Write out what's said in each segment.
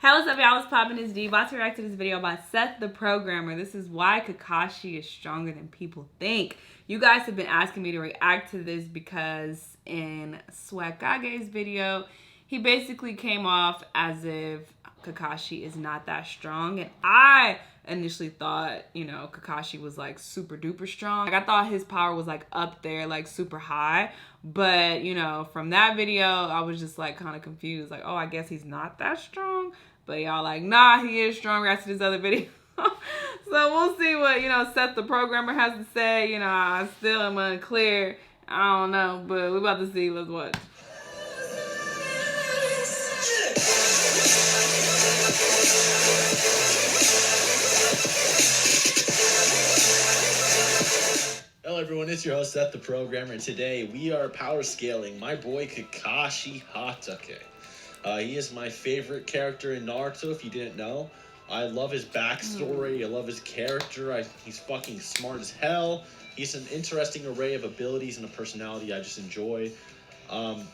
What's up, y'all? What's poppin'? It's D. About to react to this video by Seth the Programmer. This is why Kakashi is stronger than people think. You guys have been asking me to react to this because in Hokaga's video, he basically came off as if Kakashi is not that strong. And I initially thought, Kakashi was like super duper strong. Like I thought his power was like up there, like super high. But, from that video, I was just like kind of confused. Like, oh, I guess he's not that strong. But y'all like, nah, he is strong after this other video. So we'll see what, Seth the Programmer has to say. I still am unclear. I don't know, but we're about to see. Let's watch. Hello everyone, it's your host Seth the Programmer, and today we are power scaling my boy KAKASHI Hatake. He is my favorite character in Naruto, if you didn't know. I love his backstory, I love his character, he's fucking smart as hell. He's an interesting array of abilities and a personality I just enjoy. And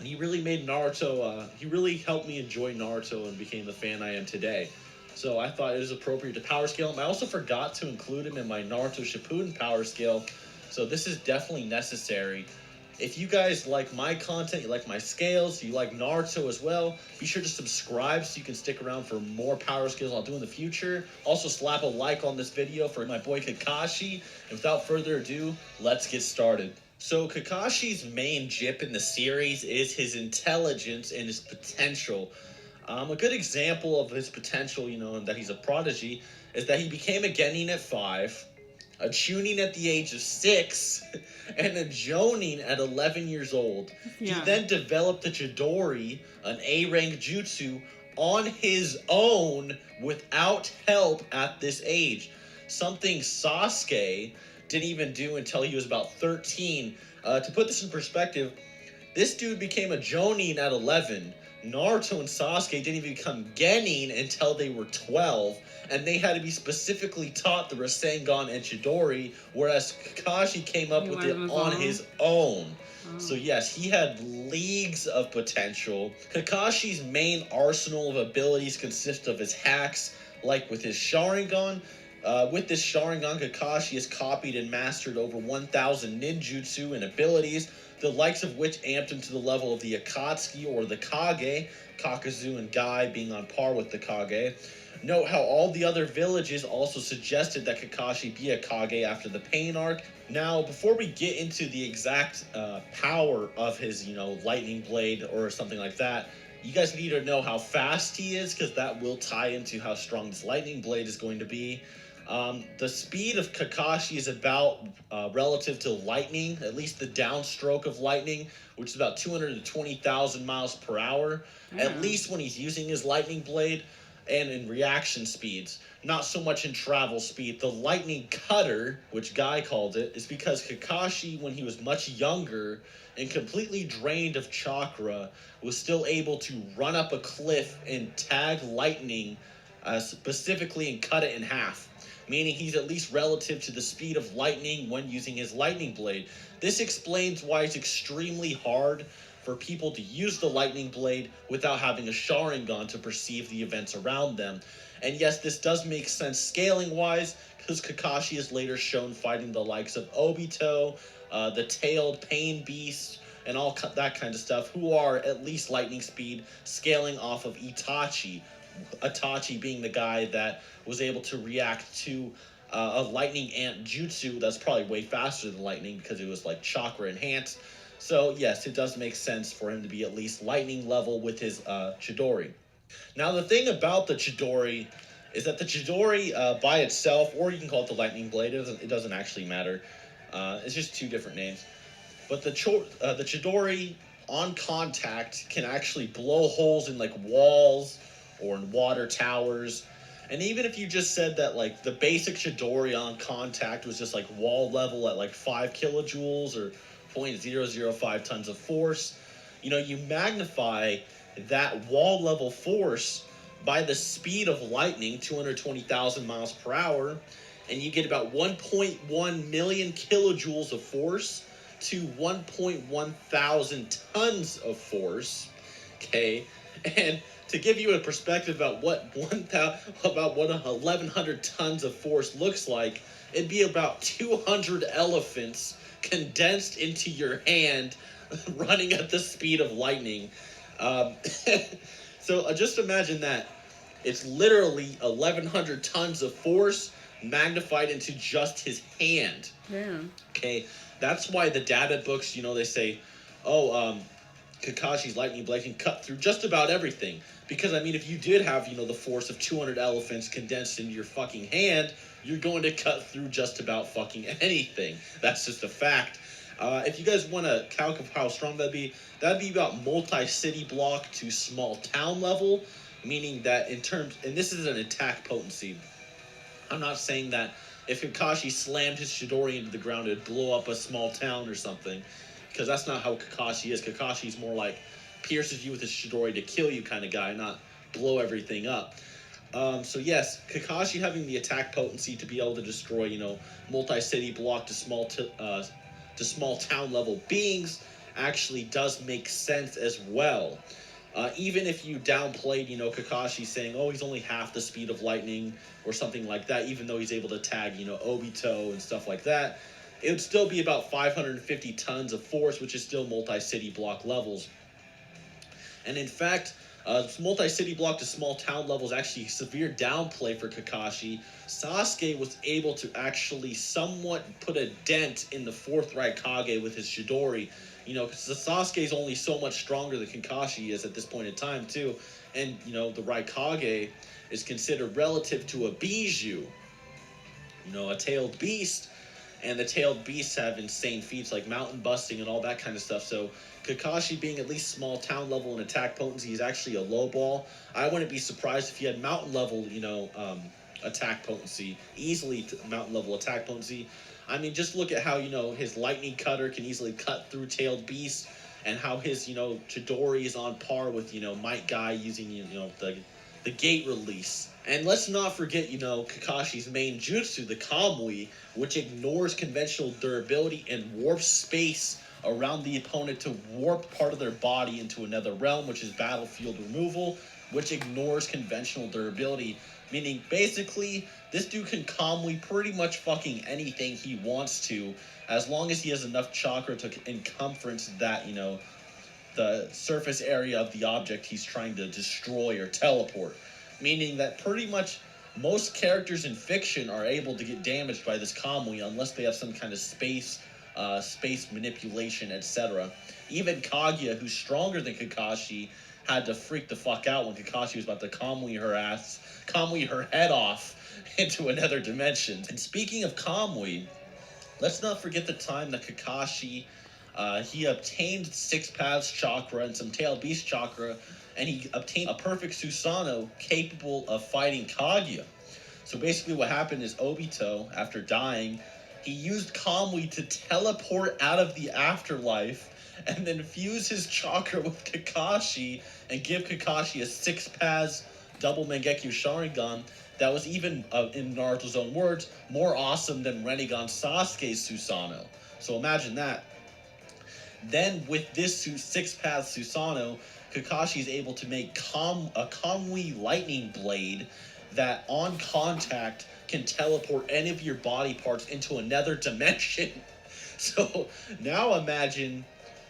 he really made Naruto, he really helped me enjoy Naruto and became the fan I am today. So I thought it was appropriate to power scale him. I also forgot to include him in my Naruto Shippuden power scale, so this is definitely necessary. If you guys like my content, you like my scales, you like Naruto as well, be sure to subscribe so you can stick around for more power scales I'll do in the future. Also slap a like on this video for my boy Kakashi. And without further ado, let's get started. So Kakashi's main jip in the series is his intelligence and his potential. A good example of his potential, and that he's a prodigy, is that he became a Genin at 5, a Chunin at the age of 6, and a Jonin at 11 years old. Yeah. He then developed the Chidori, an A-rank jutsu, on his own without help at this age. Something Sasuke didn't even do until he was about 13. To put this in perspective, this dude became a Jonin at 11. Naruto and Sasuke didn't even become Genin until they were 12, and they had to be specifically taught the Rasengan and Chidori, whereas Kakashi came up with it on his own. So yes, he had leagues of potential. Kakashi's main arsenal of abilities consists of his hacks, like with his Sharingan. With this Sharingan, Kakashi has copied and mastered over 1,000 ninjutsu and abilities, the likes of which amped him to the level of the Akatsuki or the Kage, Kakazu and Gai being on par with the Kage. Note how all the other villages also suggested that Kakashi be a Kage after the Pain arc. Now, before we get into the exact power of his, lightning blade or something like that, you guys need to know how fast he is, because that will tie into how strong this lightning blade is going to be. The speed of Kakashi is about relative to lightning, at least the downstroke of lightning, which is about 220,000 miles per hour, at least when he's using his lightning blade, and in reaction speeds, not so much in travel speed. The lightning cutter, which Guy called it, is because Kakashi, when he was much younger and completely drained of chakra, was still able to run up a cliff and tag lightning specifically and cut it in half, meaning he's at least relative to the speed of lightning when using his lightning blade. This explains why it's extremely hard for people to use the lightning blade without having a Sharingan to perceive the events around them. And yes, this does make sense scaling-wise, because Kakashi is later shown fighting the likes of Obito, the tailed Pain Beast, and all that kind of stuff, who are at least lightning speed, scaling off of Itachi. Itachi being the guy that was able to react to a lightning ant jutsu that's probably way faster than lightning because it was like chakra enhanced. So yes, it does make sense for him to be at least lightning level with his Chidori. Now the thing about the Chidori is that the Chidori by itself, or you can call it the lightning blade, it doesn't actually matter. It's just two different names. But the Chidori on contact can actually blow holes in like walls or in water towers. And even if you just said that like the basic Chidori on contact was just like wall level at like 5 kilojoules or 0.005 tons of force, you magnify that wall level force by the speed of lightning, 220,000 miles per hour, and you get about 1.1 million kilojoules of force to 1.1 thousand tons of force, okay? And to give you a perspective about what 1,100 tons of force looks like, it'd be about 200 elephants condensed into your hand, running at the speed of lightning. Um, so just imagine that. It's literally 1,100 tons of force magnified into just his hand. Yeah. Okay, that's why the data books, they say, oh, Kakashi's lightning blade can cut through just about everything. Because, I mean, if you did have, the force of 200 elephants condensed into your fucking hand, you're going to cut through just about fucking anything. That's just a fact. If you guys want to calc of how strong that'd be about multi-city block to small town level, meaning that in terms, and this is an attack potency. I'm not saying that if Kakashi slammed his Chidori into the ground, it'd blow up a small town or something, because that's not how Kakashi is. Kakashi's more like pierces you with his Chidori to kill you kind of guy, not blow everything up. So yes, Kakashi having the attack potency to be able to destroy, multi-city block to small town level beings actually does make sense as well. Even if you downplayed, Kakashi saying, oh, he's only half the speed of lightning or something like that, even though he's able to tag, Obito and stuff like that, it would still be about 550 tons of force, which is still multi-city block levels. And in fact, multi-city block to small town level is actually a severe downplay for Kakashi. Sasuke was able to actually somewhat put a dent in the fourth Raikage with his Chidori. Because Sasuke is only so much stronger than Kakashi is at this point in time, too. And, the Raikage is considered relative to a Bijou, a tailed beast. And the tailed beasts have insane feats like mountain busting and all that kind of stuff. So Kakashi being at least small town level and attack potency is actually a low ball. I wouldn't be surprised if he had mountain level, attack potency, easily mountain level attack potency. I mean, just look at how, his lightning cutter can easily cut through tailed beasts, and how his, Chidori is on par with, Might Guy using, the gate release. And let's not forget, Kakashi's main jutsu, the Kamui, which ignores conventional durability and warps space around the opponent to warp part of their body into another realm, which is battlefield removal, which ignores conventional durability. Meaning, basically, this dude can Kamui pretty much fucking anything he wants to, as long as he has enough chakra to encumbrance that, the surface area of the object he's trying to destroy or teleport. Meaning that pretty much most characters in fiction are able to get damaged by this Kamui unless they have some kind of space manipulation, etc. Even Kaguya, who's stronger than Kakashi, had to freak the fuck out when Kakashi was about to Kamui her head off into another dimension. And speaking of Kamui, let's not forget the time that Kakashi, he obtained 6 Paths Chakra and some Tailed Beast Chakra, and he obtained a perfect Susanoo capable of fighting Kaguya. So basically what happened is Obito, after dying, he used Kamui to teleport out of the afterlife and then fuse his chakra with Kakashi and give Kakashi a 6 Paths double Mangekyu Sharingan that was even, in Naruto's own words, more awesome than Rinnegan Sasuke's Susanoo. So imagine that. Then with this 6 Paths Susanoo, Kakashi is able to make a Kamui lightning blade that on contact can teleport any of your body parts into another dimension. So now imagine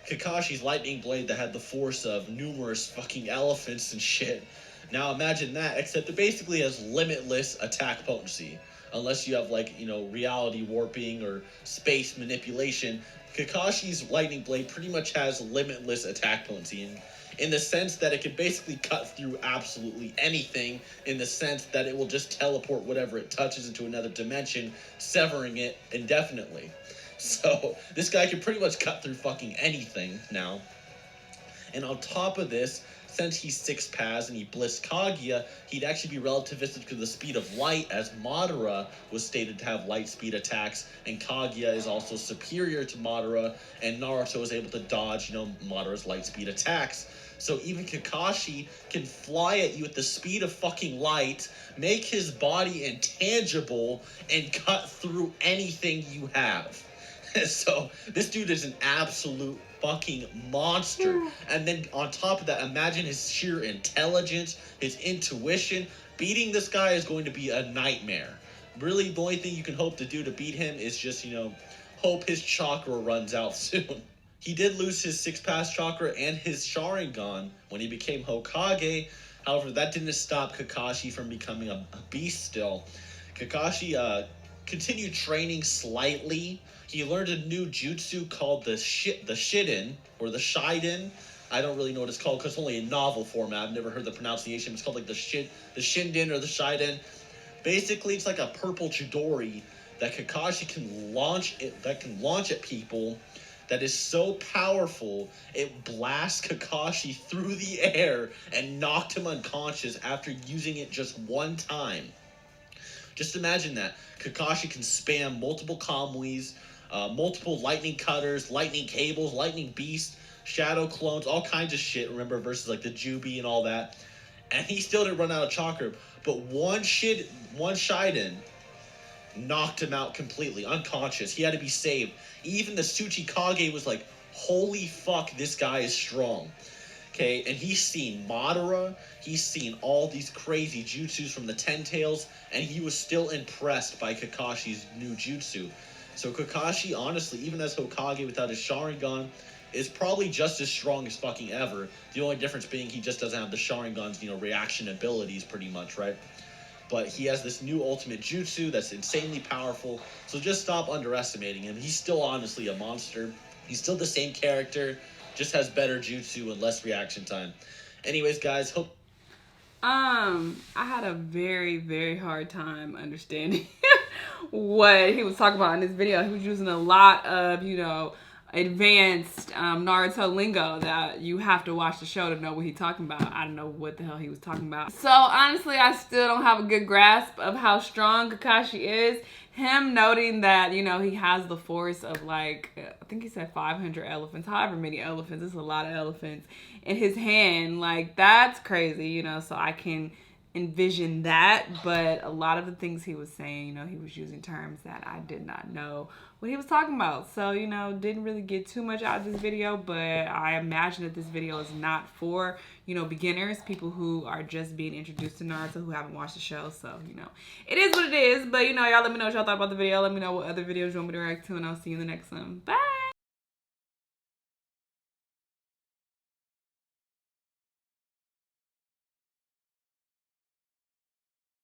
Kakashi's lightning blade that had the force of numerous fucking elephants and shit. Now imagine that, except it basically has limitless attack potency. Unless you have, reality warping or space manipulation, Kakashi's lightning blade pretty much has limitless attack potency. In the sense that it can basically cut through absolutely anything, in the sense that it will just teleport whatever it touches into another dimension, severing it indefinitely. So, this guy can pretty much cut through fucking anything now. And on top of this, since he's 6 Paths and he blissed Kaguya, he'd actually be relativistic to the speed of light, as Madara was stated to have light speed attacks, and Kaguya is also superior to Madara, and Naruto is able to dodge, Madara's light speed attacks. So even Kakashi can fly at you at the speed of fucking light, make his body intangible, and cut through anything you have. So this dude is an absolute fucking monster. And then on top of that, imagine his sheer intelligence, his intuition. Beating this guy is going to be a nightmare. Really, the only thing you can hope to do to beat him is just, hope his chakra runs out soon. He did lose his six pass chakra and his sharingan when he became Hokage. However, that didn't stop Kakashi from becoming a beast still. Kakashi continued training slightly. He learned a new jutsu called the Shiden, or the Shiden. I don't really know what it's called because it's only in novel format. I've never heard the pronunciation. It's called like the Shinden or the Shiden. Basically, it's like a purple Chidori that Kakashi can launch at people. That is so powerful, it blasts Kakashi through the air and knocked him unconscious after using it just one time. Just imagine that. Kakashi can spam multiple Kamuis, multiple lightning cutters, lightning cables, lightning beasts, shadow clones, all kinds of shit, remember, versus like the Jubi and all that. And he still didn't run out of chakra. But one Shiden knocked him out completely, unconscious. He had to be saved. Even the Tsuchikage was like, holy fuck, this guy is strong. Okay, and he's seen Madara, he's seen all these crazy jutsus from the Ten Tails, and he was still impressed by Kakashi's new jutsu. So Kakashi, honestly, even as Hokage without his Sharingan, is probably just as strong as fucking ever. The only difference being he just doesn't have the Sharingan's, reaction abilities pretty much, right? But he has this new ultimate jutsu that's insanely powerful, so just stop underestimating him. He's still honestly a monster. He's still the same character, just has better jutsu and less reaction time. Anyways, guys, hope... I had a very, very hard time understanding what he was talking about in this video. He was using a lot of, advanced Naruto lingo that you have to watch the show to know what he's talking about. I don't know what the hell he was talking about. So honestly, I still don't have a good grasp of how strong Kakashi is. Him noting that, he has the force of like, I think he said 500 elephants, however many elephants, it's a lot of elephants, in his hand. Like, that's crazy, so I can envision that. But a lot of the things he was saying, he was using terms that I did not know what he was talking about. So, didn't really get too much out of this video, but I imagine that this video is not for, beginners, people who are just being introduced to Naruto, who haven't watched the show. So, it is what it is. But, y'all let me know what y'all thought about the video. Let me know what other videos you want me to react to, and I'll see you in the next one. Bye!